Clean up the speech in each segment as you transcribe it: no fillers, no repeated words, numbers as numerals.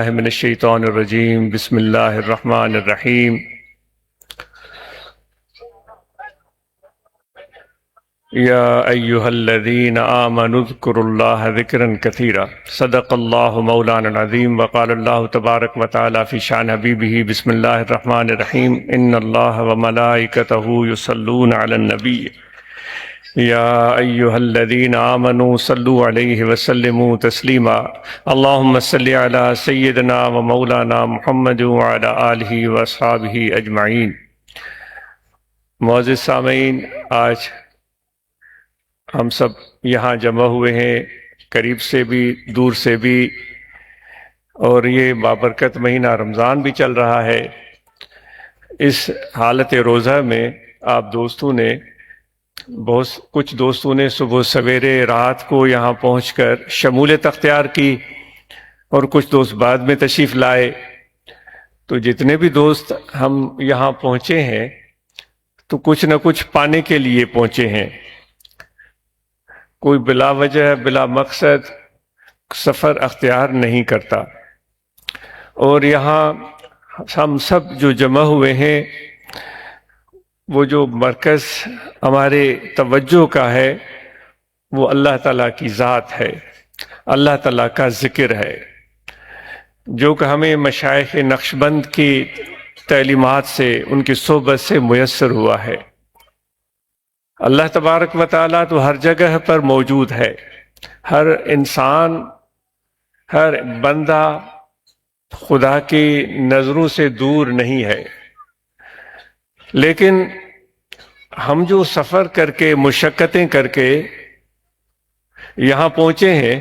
من الشیطان الرجیم بسم اللہ الرحمن الرحیم یا ایہا الذین آمنوا اذکروا اللہ ذکرا کثیرا صدق اللہ مولانا العظیم وقال اللہ تبارک وتعالی فی شان حبیبہ بسم اللہ الرحمن الرحیم ان اللہ وملائکتہ یصلون علی النبی یا ایہا الذین آمنوا صلوا علیہ وسلموا تسلیما اللہم صلی علی سیدنا و مولانا محمد وعلی آلہ واصحابہ اجمعین۔ معزز سامعین، آج ہم سب یہاں جمع ہوئے ہیں، قریب سے بھی دور سے بھی، اور یہ بابرکت مہینہ رمضان بھی چل رہا ہے۔ اس حالت روزہ میں آپ دوستوں نے کچھ دوستوں نے صبح سویرے رات کو یہاں پہنچ کر شمولیت اختیار کی، اور کچھ دوست بعد میں تشریف لائے۔ تو جتنے بھی دوست ہم یہاں پہنچے ہیں تو کچھ نہ کچھ پانے کے لیے پہنچے ہیں۔ کوئی بلا وجہ بلا مقصد سفر اختیار نہیں کرتا، اور یہاں ہم سب جو جمع ہوئے ہیں، وہ جو مرکز ہمارے توجہ کا ہے وہ اللہ تعالیٰ کی ذات ہے، اللہ تعالیٰ کا ذکر ہے، جو کہ ہمیں مشائخ نقشبند کی تعلیمات سے، ان کی صحبت سے میسر ہوا ہے۔ اللہ تبارک و تعالیٰ تو ہر جگہ پر موجود ہے، ہر انسان، ہر بندہ خدا کی نظروں سے دور نہیں ہے، لیکن ہم جو سفر کر کے مشقتیں کر کے یہاں پہنچے ہیں،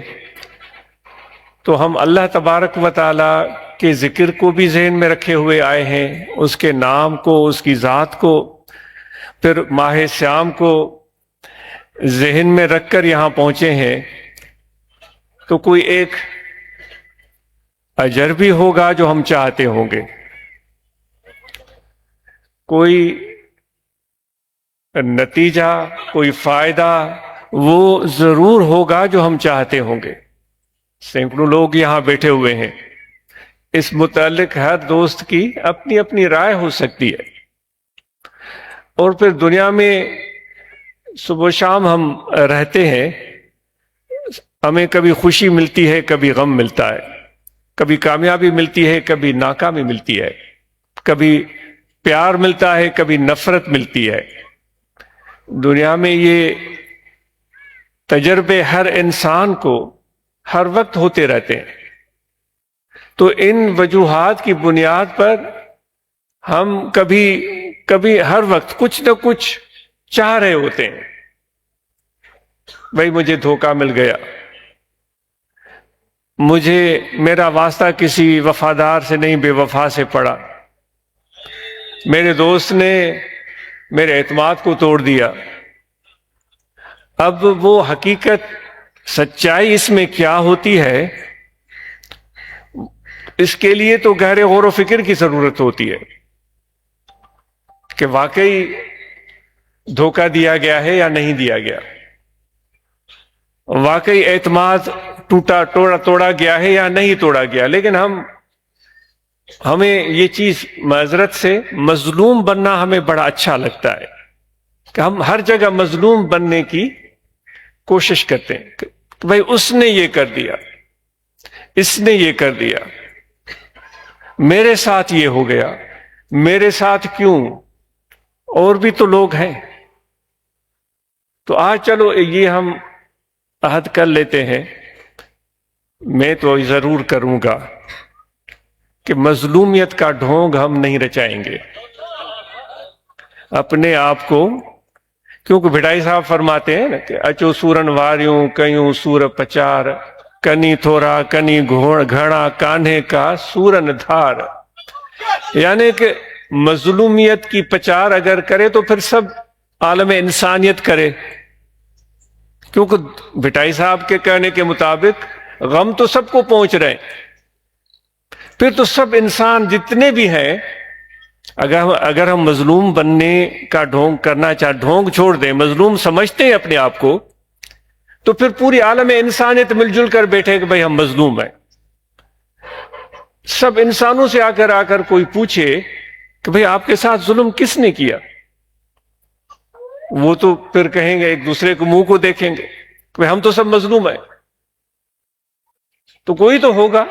تو ہم اللہ تبارک و تعالیٰ کے ذکر کو بھی ذہن میں رکھے ہوئے آئے ہیں، اس کے نام کو، اس کی ذات کو، پھر ماہ سیام کو ذہن میں رکھ کر یہاں پہنچے ہیں۔ تو کوئی ایک اجر بھی ہوگا جو ہم چاہتے ہوں گے، کوئی نتیجہ، کوئی فائدہ وہ ضرور ہوگا جو ہم چاہتے ہوں گے۔ سینکڑوں لوگ یہاں بیٹھے ہوئے ہیں، اس متعلق ہر دوست کی اپنی اپنی رائے ہو سکتی ہے، اور پھر دنیا میں صبح و شام ہم رہتے ہیں، ہمیں کبھی خوشی ملتی ہے، کبھی غم ملتا ہے، کبھی کامیابی ملتی ہے، کبھی ناکامی ملتی ہے، کبھی پیار ملتا ہے، کبھی نفرت ملتی ہے۔ دنیا میں یہ تجربے ہر انسان کو ہر وقت ہوتے رہتے ہیں۔ تو ان وجوہات کی بنیاد پر ہم کبھی ہر وقت کچھ نہ کچھ چاہ رہے ہوتے ہیں، بھئی مجھے دھوکہ مل گیا، مجھے میرا واسطہ کسی وفادار سے نہیں بے وفا سے پڑا، میرے دوست نے میرے اعتماد کو توڑ دیا۔ اب وہ حقیقت، سچائی اس میں کیا ہوتی ہے، اس کے لیے تو گہرے غور و فکر کی ضرورت ہوتی ہے کہ واقعی دھوکہ دیا گیا ہے یا نہیں دیا گیا، واقعی اعتماد توڑا گیا ہے یا نہیں توڑا گیا۔ لیکن ہمیں یہ چیز، معذرت سے، مظلوم بننا ہمیں بڑا اچھا لگتا ہے کہ ہم ہر جگہ مظلوم بننے کی کوشش کرتے ہیں کہ بھائی اس نے یہ کر دیا، اس نے یہ کر دیا، میرے ساتھ یہ ہو گیا، میرے ساتھ کیوں، اور بھی تو لوگ ہیں۔ تو آج چلو یہ ہم عہد کر لیتے ہیں، میں تو ضرور کروں گا کہ مظلومیت کا ڈھونگ ہم نہیں رچائیں گے اپنے آپ کو، کیونکہ بھٹائی صاحب فرماتے ہیں نا کہ اچو سورن واریوں کیوں سور پچار، کنی تھورا کنی گھڑا کانھے کا سورن دھار۔ یعنی کہ مظلومیت کی پچار اگر کرے تو پھر سب عالم انسانیت کرے، کیونکہ بھٹائی صاحب کے کہنے کے مطابق غم تو سب کو پہنچ رہے ہیں، پھر تو سب انسان جتنے بھی ہیں، اگر ہم مظلوم بننے کا ڈھونگ کرنا ڈھونگ چھوڑ دیں، مظلوم سمجھتے ہیں اپنے آپ کو، تو پھر پوری عالم انسانیت مل جل کر بیٹھے کہ بھئی ہم مظلوم ہیں۔ سب انسانوں سے آ کر کوئی پوچھے کہ بھئی آپ کے ساتھ ظلم کس نے کیا، وہ تو پھر کہیں گے، ایک دوسرے کو منہ کو دیکھیں گے کہ ہم تو سب مظلوم ہیں. تو کوئی تو ہوگا،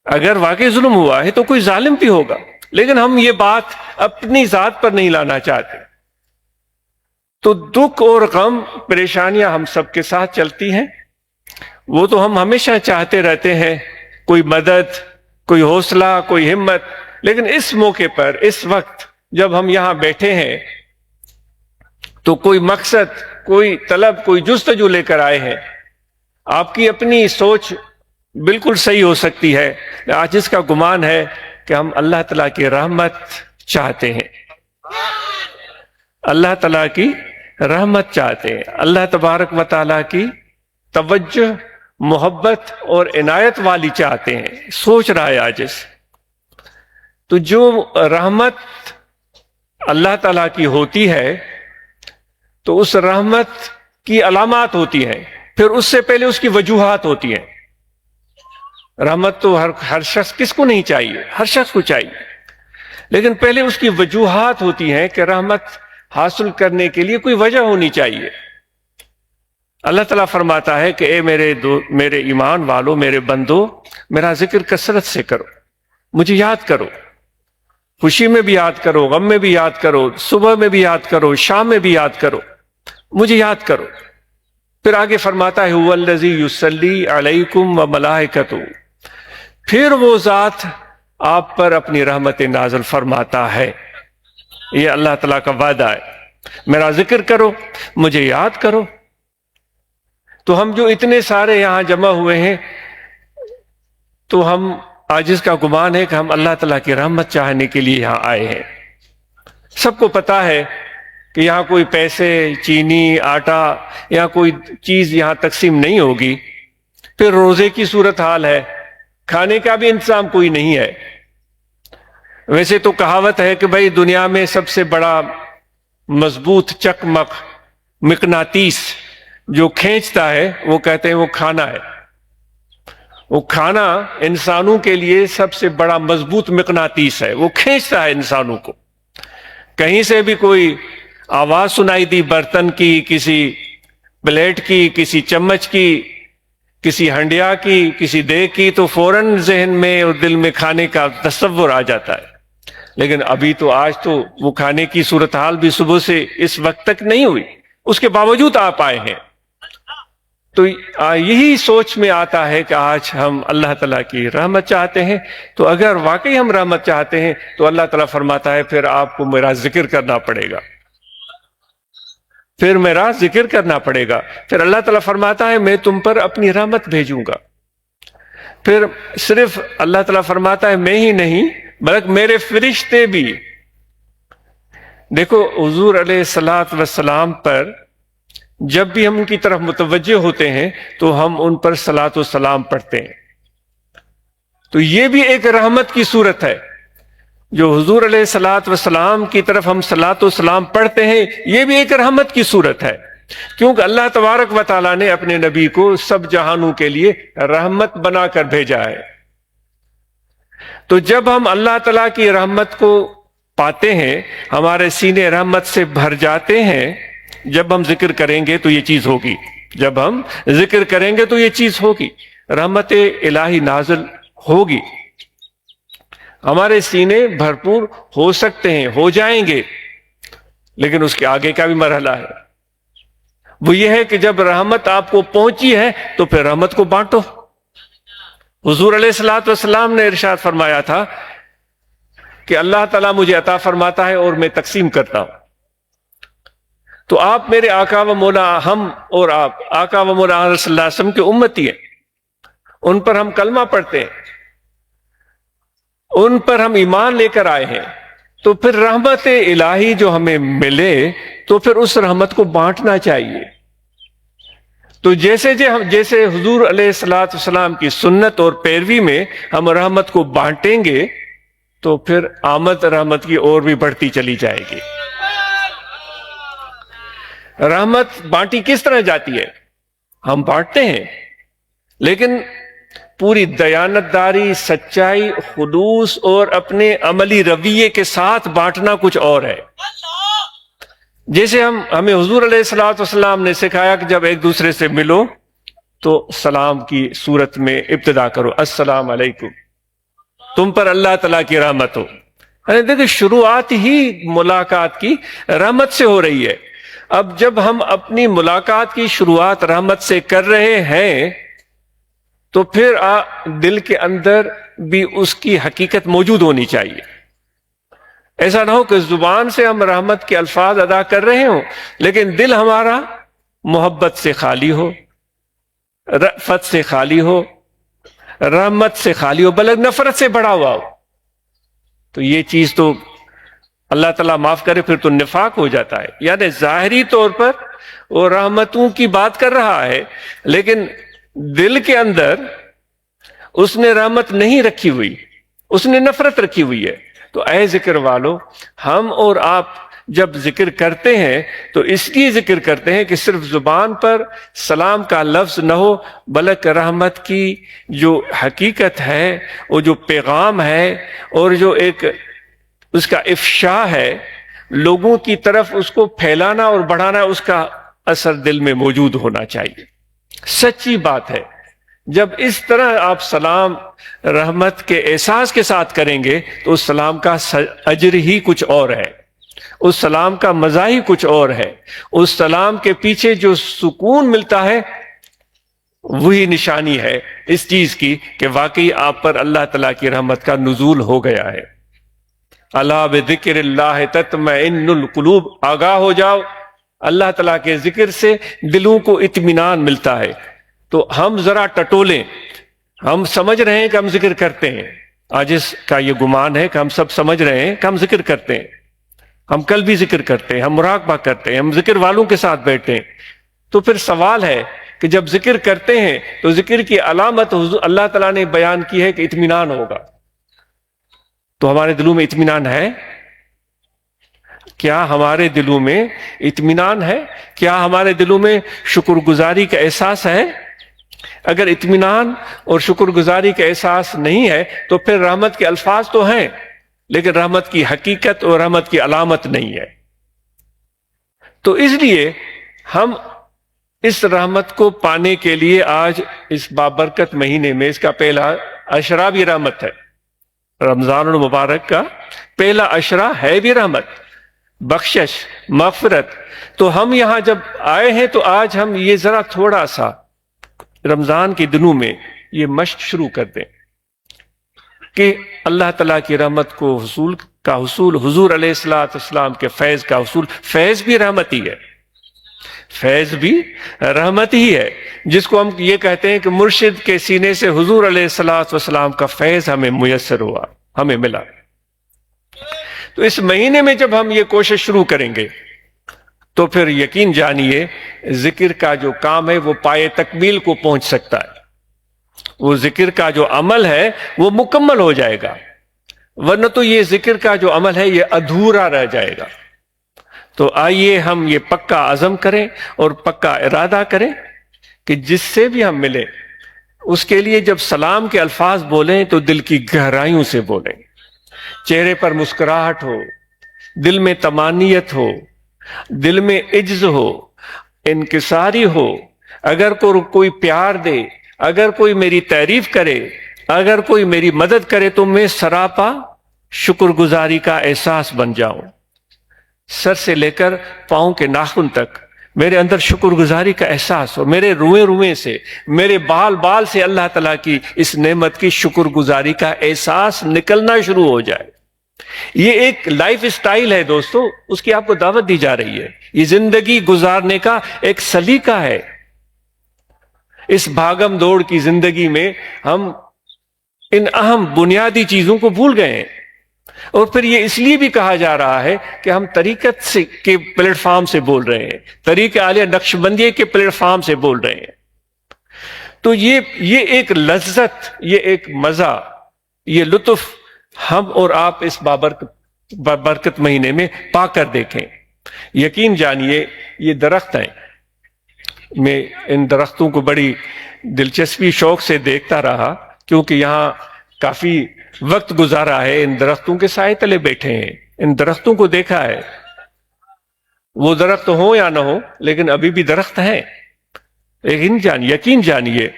اگر واقعی ظلم ہوا ہے تو کوئی ظالم بھی ہوگا، لیکن ہم یہ بات اپنی ذات پر نہیں لانا چاہتے. تو دکھ اور غم پریشانیاں ہم سب کے ساتھ چلتی ہیں، وہ تو ہم ہمیشہ چاہتے رہتے ہیں، کوئی مدد، کوئی حوصلہ، کوئی ہمت. لیکن اس موقع پر، اس وقت جب ہم یہاں بیٹھے ہیں تو کوئی مقصد، کوئی طلب، کوئی جستجو لے کر آئے ہیں. آپ کی اپنی سوچ بالکل صحیح ہو سکتی ہے، آج جس کا گمان ہے کہ ہم اللہ تعالیٰ کی رحمت چاہتے ہیں، اللہ تعالیٰ کی رحمت چاہتے ہیں، اللہ تبارک و تعالیٰ کی توجہ، محبت اور عنایت والی چاہتے ہیں. سوچ رہا ہے عاجز. تو جو رحمت اللہ تعالیٰ کی ہوتی ہے تو اس رحمت کی علامات ہوتی ہیں، پھر اس سے پہلے اس کی وجوہات ہوتی ہیں. رحمت تو ہر شخص، کس کو نہیں چاہیے، ہر شخص کو چاہیے، لیکن پہلے اس کی وجوہات ہوتی ہیں کہ رحمت حاصل کرنے کے لیے کوئی وجہ ہونی چاہیے. اللہ تعالیٰ فرماتا ہے کہ اے میرے ایمان والو، میرے بندو، میرا ذکر کثرت سے کرو، مجھے یاد کرو، خوشی میں بھی یاد کرو، غم میں بھی یاد کرو، صبح میں بھی یاد کرو، شام میں بھی یاد کرو، مجھے یاد کرو. پھر آگے فرماتا ہے هو الذی یصلی علیکم وملائکتہ، پھر وہ ذات آپ پر اپنی رحمت نازل فرماتا ہے. یہ اللہ تعالیٰ کا وعدہ ہے، میرا ذکر کرو، مجھے یاد کرو. تو ہم جو اتنے سارے یہاں جمع ہوئے ہیں، تو ہم عاجز کا گمان ہے کہ ہم اللہ تعالیٰ کی رحمت چاہنے کے لیے یہاں آئے ہیں. سب کو پتا ہے کہ یہاں کوئی پیسے، چینی، آٹا یا کوئی چیز یہاں تقسیم نہیں ہوگی. پھر روزے کی صورتحال ہے، کھانے کا بھی انتظام کوئی نہیں ہے. ویسے تو کہاوت ہے کہ بھائی دنیا میں سب سے بڑا مضبوط چکمک، مقناطیس جو کھینچتا ہے، وہ کہتے ہیں وہ کھانا ہے. وہ کھانا انسانوں کے لیے سب سے بڑا مضبوط مقناطیس ہے، وہ کھینچتا ہے انسانوں کو. کہیں سے بھی کوئی آواز سنائی دی، برتن کی، کسی پلیٹ کی، کسی چمچ کی، کسی ہنڈیا کی، کسی دیگ کی، تو فوراً ذہن میں اور دل میں کھانے کا تصور آ جاتا ہے. لیکن ابھی تو آج تو وہ کھانے کی صورتحال بھی صبح سے اس وقت تک نہیں ہوئی، اس کے باوجود آپ آئے ہیں. تو یہی سوچ میں آتا ہے کہ آج ہم اللہ تعالیٰ کی رحمت چاہتے ہیں. تو اگر واقعی ہم رحمت چاہتے ہیں تو اللہ تعالیٰ فرماتا ہے پھر آپ کو میرا ذکر کرنا پڑے گا، پھر میرا ذکر کرنا پڑے گا. پھر اللہ تعالیٰ فرماتا ہے میں تم پر اپنی رحمت بھیجوں گا. پھر صرف اللہ تعالیٰ فرماتا ہے میں ہی نہیں بلکہ میرے فرشتے بھی. دیکھو حضور علیہ الصلوۃ والسلام پر جب بھی ہم ان کی طرف متوجہ ہوتے ہیں تو ہم ان پر صلاۃ و سلام پڑھتے ہیں. تو یہ بھی ایک رحمت کی صورت ہے. جو حضور علیہ الصلوۃ والسلام کی طرف ہم صلاۃ و سلام پڑھتے ہیں، یہ بھی ایک رحمت کی صورت ہے، کیونکہ اللہ تبارک و تعالیٰ نے اپنے نبی کو سب جہانوں کے لیے رحمت بنا کر بھیجا ہے. تو جب ہم اللہ تعالیٰ کی رحمت کو پاتے ہیں، ہمارے سینے رحمت سے بھر جاتے ہیں. جب ہم ذکر کریں گے تو یہ چیز ہوگی، جب ہم ذکر کریں گے تو یہ چیز ہوگی، رحمت الہی نازل ہوگی. ہمارے سینے بھرپور ہو سکتے ہیں، ہو جائیں گے، لیکن اس کے آگے کا بھی مرحلہ ہے. وہ یہ ہے کہ جب رحمت آپ کو پہنچی ہے تو پھر رحمت کو بانٹو. حضور علیہ الصلوۃ والسلام نے ارشاد فرمایا تھا کہ اللہ تعالیٰ مجھے عطا فرماتا ہے اور میں تقسیم کرتا ہوں. تو آپ میرے آقا و مولا، ہم اور آپ آقا و مولا صلی اللہ علیہ وسلم کے امتی ہیں، ان پر ہم کلمہ پڑھتے ہیں، ان پر ہم ایمان لے کر آئے ہیں. تو پھر رحمت الہی جو ہمیں ملے تو پھر اس رحمت کو بانٹنا چاہیے. تو جیسے حضور علیہ الصلوۃ والسلام کی سنت اور پیروی میں ہم رحمت کو بانٹیں گے تو پھر آمد رحمت کی اور بھی بڑھتی چلی جائے گی. رحمت بانٹی کس طرح جاتی ہے؟ ہم بانٹتے ہیں، لیکن پوری دیانتداری، سچائی، خلوص اور اپنے عملی رویے کے ساتھ بانٹنا کچھ اور ہے۔ جیسے ہمیں حضور علیہ الصلوۃ والسلام نے سکھایا کہ جب ایک دوسرے سے ملو تو سلام کی صورت میں ابتدا کرو، السلام علیکم، تم پر اللہ تعالیٰ کی رحمت ہو۔ دیکھیں شروعات ہی ملاقات کی رحمت سے ہو رہی ہے۔ اب جب ہم اپنی ملاقات کی شروعات رحمت سے کر رہے ہیں تو پھر دل کے اندر بھی اس کی حقیقت موجود ہونی چاہیے۔ ایسا نہ ہو کہ زبان سے ہم رحمت کے الفاظ ادا کر رہے ہوں لیکن دل ہمارا محبت سے خالی ہو، رأفت سے خالی ہو، رحمت سے خالی ہو، بلکہ نفرت سے بڑا ہوا ہو۔ تو یہ چیز تو اللہ تعالیٰ معاف کرے، پھر تو نفاق ہو جاتا ہے۔ یعنی ظاہری طور پر وہ رحمتوں کی بات کر رہا ہے لیکن دل کے اندر اس نے رحمت نہیں رکھی ہوئی، اس نے نفرت رکھی ہوئی ہے۔ تو اے ذکر والو، ہم اور آپ جب ذکر کرتے ہیں تو اس لیے ذکر کرتے ہیں کہ صرف زبان پر سلام کا لفظ نہ ہو، بلکہ رحمت کی جو حقیقت ہے، وہ جو پیغام ہے اور جو ایک اس کا افشا ہے، لوگوں کی طرف اس کو پھیلانا اور بڑھانا، اس کا اثر دل میں موجود ہونا چاہیے۔ سچی بات ہے، جب اس طرح آپ سلام رحمت کے احساس کے ساتھ کریں گے تو اس سلام کا اجر ہی کچھ اور ہے، اس سلام کا مزہ ہی کچھ اور ہے، اس سلام کے پیچھے جو سکون ملتا ہے وہی نشانی ہے اس چیز کی کہ واقعی آپ پر اللہ تعالیٰ کی رحمت کا نزول ہو گیا ہے۔ الا بذکر اللہ تطمئن القلوب، آگاہ ہو جاؤ، اللہ تعالیٰ کے ذکر سے دلوں کو اطمینان ملتا ہے۔ تو ہم ذرا ٹٹولیں، ہم سمجھ رہے ہیں کہ ہم ذکر کرتے ہیں، عاجز کا یہ گمان ہے کہ ہم سب سمجھ رہے ہیں کہ ہم ذکر کرتے ہیں، ہم کل بھی ذکر کرتے ہیں، ہم مراقبہ کرتے ہیں، ہم ذکر والوں کے ساتھ بیٹھتے ہیں۔ تو پھر سوال ہے کہ جب ذکر کرتے ہیں تو ذکر کی علامت اللہ تعالیٰ نے بیان کی ہے کہ اطمینان ہوگا، تو ہمارے دلوں میں اطمینان ہے؟ کیا ہمارے دلوں میں اطمینان ہے؟ کیا ہمارے دلوں میں شکر گزاری کا احساس ہے؟ اگر اطمینان اور شکر گزاری کا احساس نہیں ہے تو پھر رحمت کے الفاظ تو ہیں لیکن رحمت کی حقیقت اور رحمت کی علامت نہیں ہے۔ تو اس لیے ہم اس رحمت کو پانے کے لیے آج اس بابرکت مہینے میں اس کا پہلا عشرہ بھی رحمت ہے، رمضان المبارک کا پہلا عشرہ ہے بھی رحمت، بخشش، مغفرت۔ تو ہم یہاں جب آئے ہیں تو آج ہم یہ ذرا تھوڑا سا رمضان کے دنوں میں یہ مشق شروع کر دیں کہ اللہ تعالیٰ کی رحمت کو حصول حضور علیہ السلام کے فیض کا حصول، فیض بھی رحمت ہی ہے، فیض بھی رحمت ہی ہے، جس کو ہم یہ کہتے ہیں کہ مرشد کے سینے سے حضور علیہ السلام کا فیض ہمیں میسر ہوا، ہمیں ملا۔ تو اس مہینے میں جب ہم یہ کوشش شروع کریں گے تو پھر یقین جانیے ذکر کا جو کام ہے وہ پائے تکمیل کو پہنچ سکتا ہے، وہ ذکر کا جو عمل ہے وہ مکمل ہو جائے گا، ورنہ تو یہ ذکر کا جو عمل ہے یہ ادھورا رہ جائے گا۔ تو آئیے ہم یہ پکا عزم کریں اور پکا ارادہ کریں کہ جس سے بھی ہم ملیں اس کے لیے جب سلام کے الفاظ بولیں تو دل کی گہرائیوں سے بولیں، چہرے پر مسکراہٹ ہو، دل میں طمانینت ہو، دل میں عجز ہو، انکساری ہو۔ اگر کوئی پیار دے، اگر کوئی میری تعریف کرے، اگر کوئی میری مدد کرے تو میں سراپا شکر گزاری کا احساس بن جاؤں، سر سے لے کر پاؤں کے ناخن تک میرے اندر شکر گزاری کا احساس ہو، میرے روئیں روئیں سے، میرے بال بال سے اللہ تعالیٰ کی اس نعمت کی شکر گزاری کا احساس نکلنا شروع ہو جائے۔ یہ ایک لائف سٹائل ہے دوستو، اس کی آپ کو دعوت دی جا رہی ہے، یہ زندگی گزارنے کا ایک سلیقہ ہے۔ اس بھاگم دوڑ کی زندگی میں ہم ان اہم بنیادی چیزوں کو بھول گئے ہیں، اور پھر یہ اس لیے بھی کہا جا رہا ہے کہ ہم طریقت سے کے پلیٹ فارم سے بول رہے ہیں، طریقہ عالیہ نقش بندی کے پلیٹ فارم سے بول رہے ہیں۔ تو یہ ایک لذت، یہ ایک مزہ، یہ لطف ہم اور آپ اس بابرکت مہینے میں پا کر دیکھیں۔ یقین جانیے یہ درخت ہیں، میں ان درختوں کو بڑی دلچسپی شوق سے دیکھتا رہا، کیونکہ یہاں کافی وقت گزارا ہے، ان درختوں کے سائے تلے بیٹھے ہیں، ان درختوں کو دیکھا ہے۔ وہ درخت ہو یا نہ ہو لیکن ابھی بھی درخت ہیں۔ لیکن یقین جانیے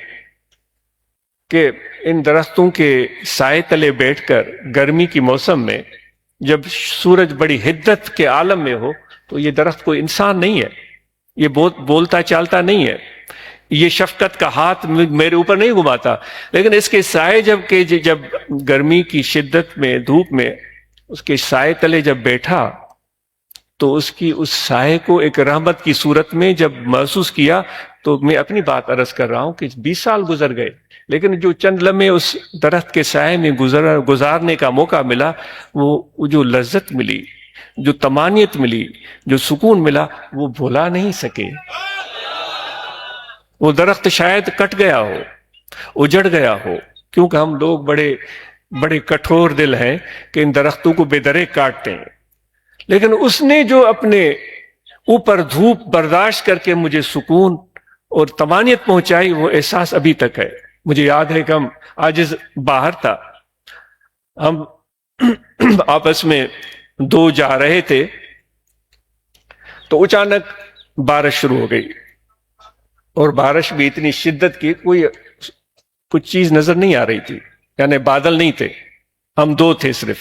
کہ ان درختوں کے سائے تلے بیٹھ کر گرمی کی موسم میں جب سورج بڑی حدت کے عالم میں ہو تو یہ درخت کوئی انسان نہیں ہے، یہ بولتا چالتا نہیں ہے، یہ شفقت کا ہاتھ میرے اوپر نہیں گھماتا، لیکن اس کے سائے جب گرمی کی شدت میں دھوپ میں اس کے سائے تلے جب بیٹھا تو اس سائے کو ایک رحمت کی صورت میں جب محسوس کیا، تو میں اپنی بات عرض کر رہا ہوں کہ 20 سال گزر گئے، لیکن جو چند لمحے اس درخت کے سائے میں گزارنے کا موقع ملا، وہ جو لذت ملی، جو طمانیت ملی، جو سکون ملا، وہ بھلا نہیں سکے۔ وہ درخت شاید کٹ گیا ہو، اجڑ گیا ہو، کیونکہ ہم لوگ بڑے کٹھور دل ہیں کہ ان درختوں کو بے درے کاٹتے ہیں، لیکن اس نے جو اپنے اوپر دھوپ برداشت کر کے مجھے سکون اور طمانیت پہنچائی، وہ احساس ابھی تک ہے۔ مجھے یاد ہے کہ ہم عاجز باہر تھا، ہم آپس میں دو جا رہے تھے تو اچانک بارش شروع ہو گئی، اور بارش بھی اتنی شدت کی کچھ چیز نظر نہیں آ رہی تھی، یعنی بادل نہیں تھے، ہم دو تھے، صرف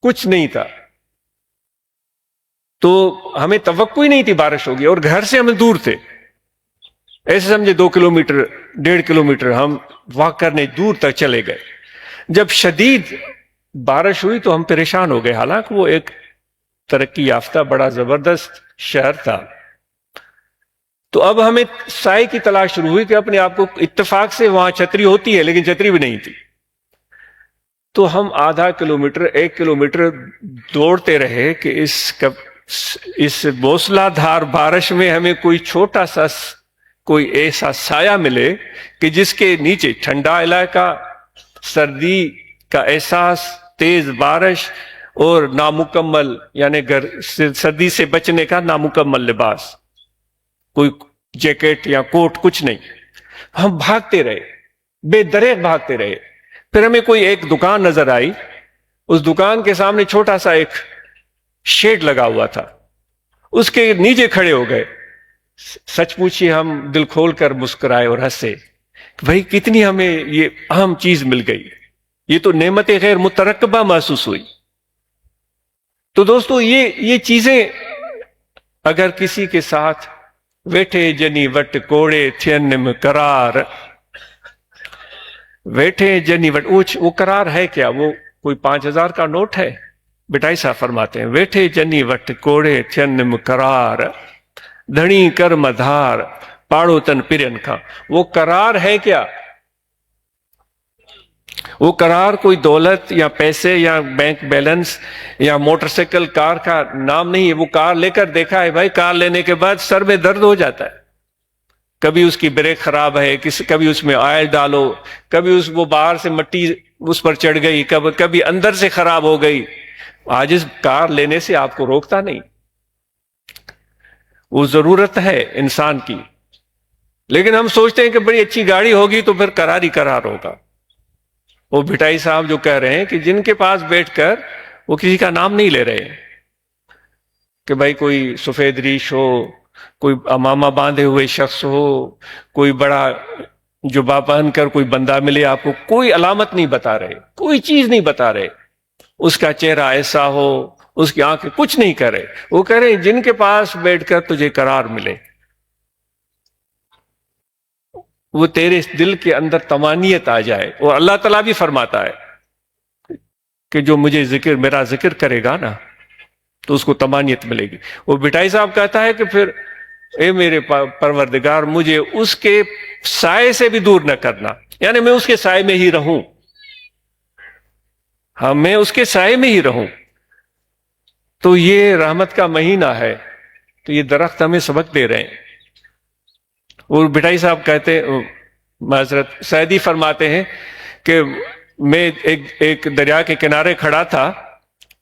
کچھ نہیں تھا، تو ہمیں توقع ہی نہیں تھی بارش ہوگی، اور گھر سے ہم دور تھے، ایسے سمجھے 2 کلومیٹر 1.5 کلومیٹر ہم واک کرنے دور تک چلے گئے۔ جب شدید بارش ہوئی تو ہم پریشان ہو گئے، حالانکہ وہ ایک ترقی یافتہ بڑا زبردست شہر تھا۔ تو اب ہمیں سائے کی تلاش شروع ہوئی کہ اپنے آپ کو، اتفاق سے وہاں چھتری ہوتی ہے لیکن چھتری بھی نہیں تھی، تو ہم آدھا کلومیٹر 1 کلومیٹر دوڑتے رہے کہ اس موسلا دھار بارش میں ہمیں کوئی ایسا سایہ ملے کہ جس کے نیچے ٹھنڈا علاقہ، سردی کا احساس، تیز بارش اور نامکمل، یعنی سردی سے بچنے کا نامکمل لباس، کوئی جیکٹ یا کوٹ کچھ نہیں۔ ہم بھاگتے رہے، بے دریغ بھاگتے رہے، پھر ہمیں کوئی ایک دکان نظر آئی، اس دکان کے سامنے چھوٹا سا ایک شیڈ لگا ہوا تھا، اس کے نیچے کھڑے ہو گئے۔ سچ پوچھیے ہم دل کھول کر مسکرائے اور ہنسے کہ بھائی کتنی ہمیں یہ اہم چیز مل گئی، یہ تو نعمت غیر مترقبہ محسوس ہوئی۔ تو دوستو یہ چیزیں اگر کسی کے ساتھ ویٹھے جنی وٹ کوڑے تھین قرار، ویٹھے جنی وٹ، وہ قرار ہے کیا؟ وہ کوئی 5000 کا نوٹ ہے؟ بٹائی صاحب فرماتے ہیں ویٹھے جنی وٹ کوڑے تھین قرار، دھڑی کر مدھار پاڑو تن پرن کا۔ وہ قرار ہے کیا؟ وہ قرار کوئی دولت یا پیسے یا بینک بیلنس یا موٹر سائیکل کار کا نام نہیں ہے۔ وہ کار لے کر دیکھا ہے بھائی، کار لینے کے بعد سر میں درد ہو جاتا ہے، کبھی اس کی بریک خراب ہے، کبھی اس میں آئل ڈالو، کبھی وہ باہر سے مٹی اس پر چڑھ گئی، کبھی اندر سے خراب ہو گئی۔ عاجز کار لینے سے آپ کو روکتا نہیں، وہ ضرورت ہے انسان کی، لیکن ہم سوچتے ہیں کہ بڑی اچھی گاڑی ہوگی تو پھر قرار ہی قرار ہوگا۔ وہ بھٹائی صاحب جو کہہ رہے ہیں کہ جن کے پاس بیٹھ کر وہ کسی کا نام نہیں لے رہے کہ بھائی کوئی سفید ریش ہو، کوئی امامہ باندھے ہوئے شخص ہو، کوئی بڑا جبہ پہن کر کوئی بندہ ملے آپ کو، کوئی علامت نہیں بتا رہے، کوئی چیز نہیں بتا رہے، اس کا چہرہ ایسا ہو، اس کی آنکھیں، کچھ نہیں کر رہے۔ وہ کہہ رہے ہیں جن کے پاس بیٹھ کر تجھے قرار ملے، وہ تیرے دل کے اندر طمانیت آ جائے۔ اور اللہ تعالیٰ بھی فرماتا ہے کہ جو میرا ذکر کرے گا نا تو اس کو طمانیت ملے گی۔ وہ بٹائی صاحب کہتا ہے کہ پھر اے میرے پروردگار مجھے اس کے سائے سے بھی دور نہ کرنا، یعنی میں اس کے سائے میں ہی رہوں، ہاں میں اس کے سائے میں ہی رہوں۔ تو یہ رحمت کا مہینہ ہے، تو یہ درخت ہمیں سبق دے رہے ہیں۔ اور بٹائی صاحب کہتے، معذرت سعدی فرماتے ہیں کہ میں ایک دریا کے کنارے کھڑا تھا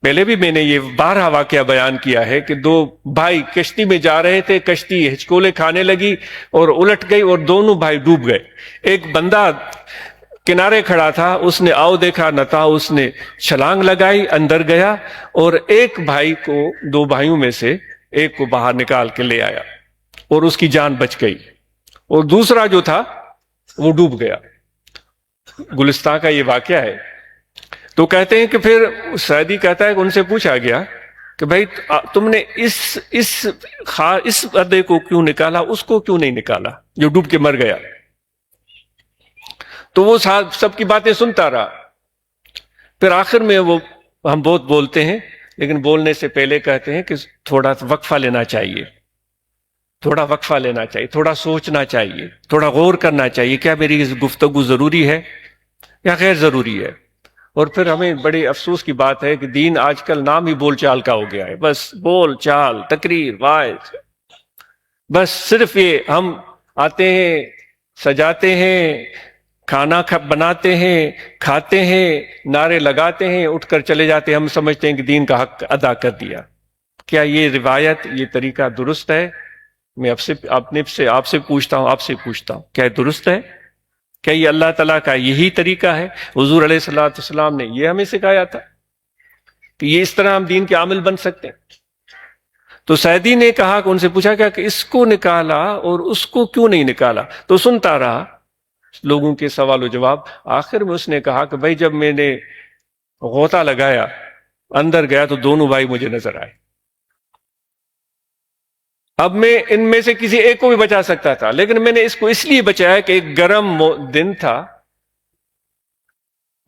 پہلے بھی میں نے یہ بارہا واقعہ بیان کیا ہے کہ دو بھائی کشتی میں جا رہے تھے، کشتی ہچکولے کھانے لگی اور الٹ گئی اور دونوں بھائی ڈوب گئے۔ ایک بندہ کنارے کھڑا تھا، اس نے آؤ دیکھا نہ تھا، اس نے چھلانگ لگائی، اندر گیا اور ایک بھائی کو، دو بھائیوں میں سے ایک کو باہر نکال کے لے آیا اور اس کی جان بچ گئی، اور دوسرا جو تھا وہ ڈوب گیا۔ گلستان کا یہ واقعہ ہے۔ تو کہتے ہیں کہ پھر سعدی کہتا ہے کہ ان سے پوچھا گیا کہ بھائی تم نے اس ادے کو کیوں نکالا، اس کو کیوں نہیں نکالا جو ڈوب کے مر گیا؟ تو وہ سب کی باتیں سنتا رہا۔ پھر آخر میں ہم بہت بولتے ہیں لیکن بولنے سے پہلے کہتے ہیں کہ تھوڑا وقفہ لینا چاہیے، تھوڑا وقفہ لینا چاہیے، تھوڑا سوچنا چاہیے، تھوڑا غور کرنا چاہیے، کیا میری اس گفتگو ضروری ہے یا غیر ضروری ہے؟ اور پھر ہمیں بڑے افسوس کی بات ہے کہ دین آج کل نام ہی بول چال کا ہو گیا ہے، بس بول چال، تقریر، وعظ، بس صرف یہ ہم آتے ہیں، سجاتے ہیں، کھانا بناتے ہیں، کھاتے ہیں، نعرے لگاتے ہیں، اٹھ کر چلے جاتے ہیں، ہم سمجھتے ہیں کہ دین کا حق ادا کر دیا۔ کیا یہ روایت، یہ طریقہ درست ہے؟ میں آپ سے پوچھتا ہوں، کیا یہ درست ہے؟ کیا یہ اللہ تعالیٰ کا یہی طریقہ ہے؟ حضور علیہ الصلوۃ والسلام نے یہ ہمیں سکھایا تھا کہ یہ اس طرح ہم دین کے عامل بن سکتے ہیں؟ تو سعدی نے کہا کہ ان سے پوچھا گیا کہ اس کو نکالا اور اس کو کیوں نہیں نکالا؟ تو سنتا رہا لوگوں کے سوال و جواب۔ آخر میں اس نے کہا کہ بھائی جب میں نے غوطہ لگایا، اندر گیا، تو دونوں بھائی مجھے نظر آئے۔ اب میں ان میں سے کسی ایک کو بھی بچا سکتا تھا، لیکن میں نے اس کو اس لیے بچایا کہ ایک گرم دن تھا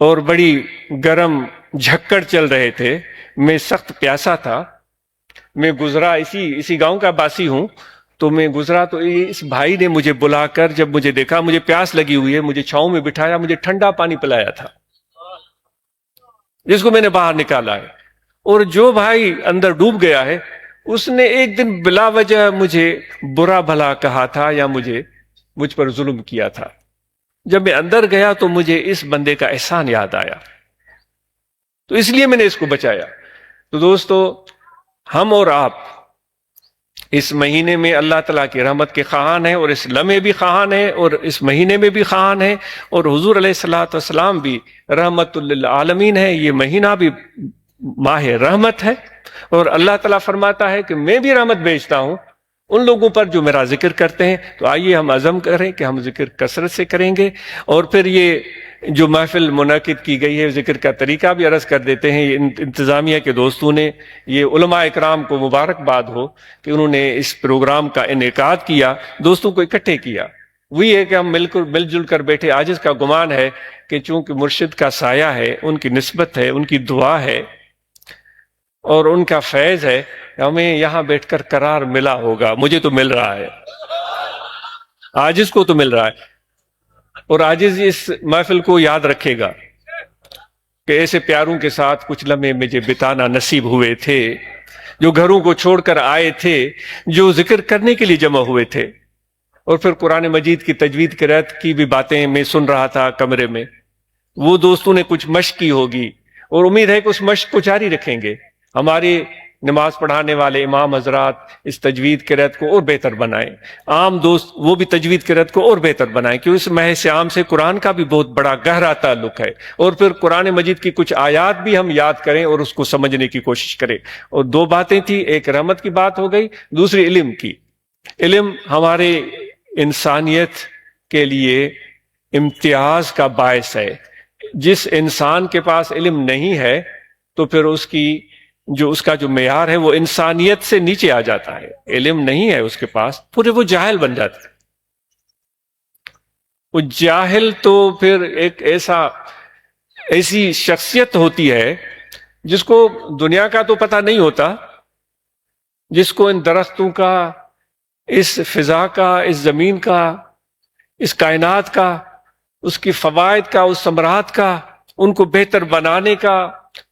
اور بڑی گرم جھکڑ چل رہے تھے، میں سخت پیاسا تھا، میں گزرا، اسی گاؤں کا باسی ہوں، تو میں گزرا تو اس بھائی نے مجھے بلا کر، جب مجھے دیکھا مجھے پیاس لگی ہوئی ہے، مجھے چھاؤں میں بٹھایا، مجھے ٹھنڈا پانی پلایا تھا جس کو میں نے باہر نکالا ہے۔ اور جو بھائی اندر ڈوب گیا ہے، اس نے ایک دن بلا وجہ مجھے برا بھلا کہا تھا یا مجھ پر ظلم کیا تھا۔ جب میں اندر گیا تو مجھے اس بندے کا احسان یاد آیا، تو اس لیے میں نے اس کو بچایا۔ تو دوستو، ہم اور آپ اس مہینے میں اللہ تعالیٰ کی رحمت کے خواہاں ہیں، اور اس لمحے بھی خواہاں ہیں، اور اس مہینے میں بھی خواہاں ہیں، اور حضور علیہ الصلوۃ والسلام بھی رحمت للعالمین ہے۔ یہ مہینہ بھی ماہ رحمت ہے، اور اللہ تعالیٰ فرماتا ہے کہ میں بھی رحمت بھیجتا ہوں ان لوگوں پر جو میرا ذکر کرتے ہیں۔ تو آئیے ہم عزم کریں کہ ہم ذکر کثرت سے کریں گے۔ اور پھر یہ جو محفل منعقد کی گئی ہے، ذکر کا طریقہ بھی عرض کر دیتے ہیں۔ انتظامیہ کے دوستوں نے، یہ علماء اکرام کو مبارکباد ہو کہ انہوں نے اس پروگرام کا انعقاد کیا، دوستوں کو اکٹھے کیا۔ وہی ہے کہ ہم مل جل کر بیٹھے۔ عاجز کا گمان ہے کہ چونکہ مرشد کا سایہ ہے، ان کی نسبت ہے، ان کی دعا ہے اور ان کا فیض ہے، ہمیں یہاں بیٹھ کر قرار ملا ہوگا۔ مجھے تو مل رہا ہے، عاجز کو تو مل رہا ہے، اور عاجز اس محفل کو یاد رکھے گا کہ ایسے پیاروں کے ساتھ کچھ لمحے مجھے بتانا نصیب ہوئے تھے، جو گھروں کو چھوڑ کر آئے تھے، جو ذکر کرنے کے لیے جمع ہوئے تھے۔ اور پھر قرآن مجید کی تجوید قرأت کی بھی باتیں میں سن رہا تھا کمرے میں، وہ دوستوں نے کچھ مشق کی ہوگی، اور امید ہے کہ اس مشق کو جاری رکھیں گے۔ ہمارے نماز پڑھانے والے امام حضرات اس تجوید قرأت کو اور بہتر بنائیں، عام دوست وہ بھی تجوید قرأت کو اور بہتر بنائیں، کہ اس ماہ صیام سے قرآن کا بھی بہت بڑا گہرا تعلق ہے۔ اور پھر قرآن مجید کی کچھ آیات بھی ہم یاد کریں اور اس کو سمجھنے کی کوشش کریں۔ اور دو باتیں تھیں، ایک رحمت کی بات ہو گئی، دوسری علم کی۔ علم ہمارے انسانیت کے لیے امتیاز کا باعث ہے۔ جس انسان کے پاس علم نہیں ہے تو پھر اس کا جو معیار ہے وہ انسانیت سے نیچے آ جاتا ہے۔ علم نہیں ہے اس کے پاس، پورے وہ جاہل بن جاتا ہے۔ وہ جاہل تو پھر ایک ایسی شخصیت ہوتی ہے جس کو دنیا کا تو پتہ نہیں ہوتا، جس کو ان درختوں کا، اس فضا کا، اس زمین کا، اس کائنات کا، اس کی فوائد کا، اس ثمرات کا، ان کو بہتر بنانے کا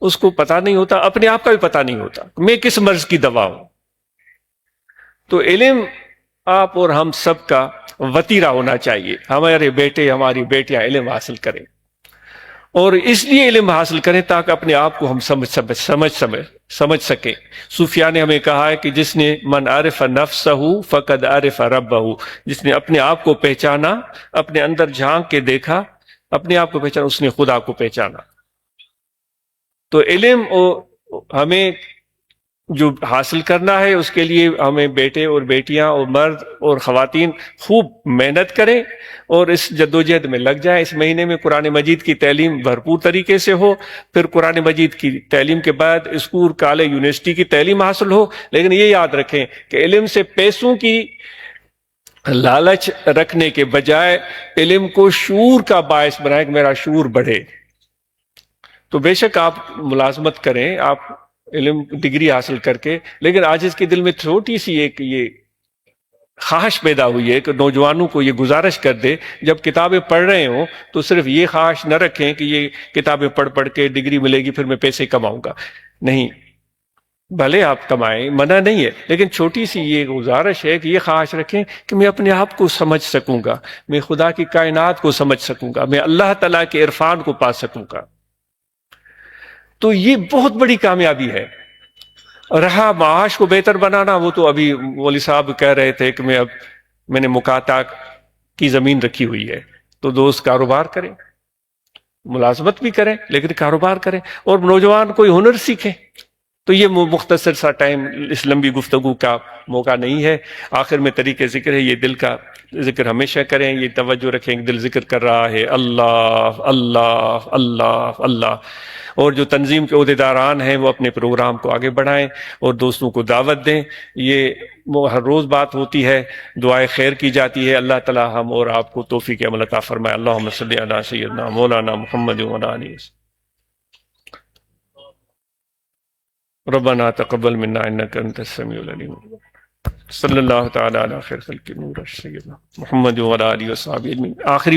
اس کو پتہ نہیں ہوتا، اپنے آپ کا بھی پتہ نہیں ہوتا میں کس مرض کی دوا ہوں۔ تو علم آپ اور ہم سب کا وتیرہ ہونا چاہیے، ہمارے بیٹے، ہماری بیٹیاں علم حاصل کریں۔ اور اس لیے علم حاصل کریں تاکہ اپنے آپ کو ہم سمجھ سکیں۔ صوفیاء نے ہمیں کہا ہے کہ جس نے من عرف نفسہ فقد عرف ربہ، جس نے اپنے آپ کو پہچانا، اپنے اندر جھانک کے دیکھا، اپنے آپ کو پہچانا، اس نے خدا کو پہچانا۔ تو علم ہمیں جو حاصل کرنا ہے اس کے لیے ہمیں بیٹے اور بیٹیاں اور مرد اور خواتین خوب محنت کریں اور اس جدوجہد میں لگ جائیں۔ اس مہینے میں قرآن مجید کی تعلیم بھرپور طریقے سے ہو، پھر قرآن مجید کی تعلیم کے بعد اسکول، کالج، یونیورسٹی کی تعلیم حاصل ہو، لیکن یہ یاد رکھیں کہ علم سے پیسوں کی لالچ رکھنے کے بجائے علم کو شعور کا باعث بنائیں کہ میرا شعور بڑھے۔ تو بے شک آپ ملازمت کریں، آپ علم ڈگری حاصل کر کے، لیکن آج اس کے دل میں چھوٹی سی ایک یہ خواہش پیدا ہوئی ہے کہ نوجوانوں کو یہ گزارش کر دے جب کتابیں پڑھ رہے ہوں تو صرف یہ خواہش نہ رکھیں کہ یہ کتابیں پڑھ پڑھ کے ڈگری ملے گی پھر میں پیسے کماؤں گا۔ نہیں، بھلے آپ کمائیں، منع نہیں ہے، لیکن چھوٹی سی یہ گزارش ہے کہ یہ خواہش رکھیں کہ میں اپنے آپ کو سمجھ سکوں گا، میں خدا کی کائنات کو سمجھ سکوں گا، میں اللہ تعالیٰ کے عرفان کو پا سکوں گا۔ تو یہ بہت بڑی کامیابی ہے۔ رہا معاش کو بہتر بنانا، وہ تو ابھی مولوی صاحب کہہ رہے تھے کہ میں نے مکاتا کی زمین رکھی ہوئی ہے، تو دوست کاروبار کریں، ملازمت بھی کریں لیکن کاروبار کریں، اور نوجوان کوئی ہنر سیکھیں۔ تو یہ مختصر سا ٹائم اس لمبی گفتگو کا موقع نہیں ہے۔ آخر میں طریقے ذکر ہے، یہ دل کا ذکر ہمیشہ کریں، یہ توجہ رکھیں کہ دل ذکر کر رہا ہے، اللہ اللہ اللہ اللہ۔ اور جو تنظیم کے عہدیداران ہیں وہ اپنے پروگرام کو آگے بڑھائیں اور دوستوں کو دعوت دیں۔ یہ ہر روز بات ہوتی ہے، دعائے خیر کی جاتی ہے۔ اللہ تعالی ہم اور آپ کو توفیق عمل عطا فرمائے۔ اللہم صلی علی سیدنا مولانا محمد وعلی آلہ وسلم۔ ربنا تقبل منا انک انت السمیع العلیم۔ صلی اللہ تعالی علی خیر خلق نور سیدنا محمد وعلی آلہ وصحبہ اجمعین۔ آخری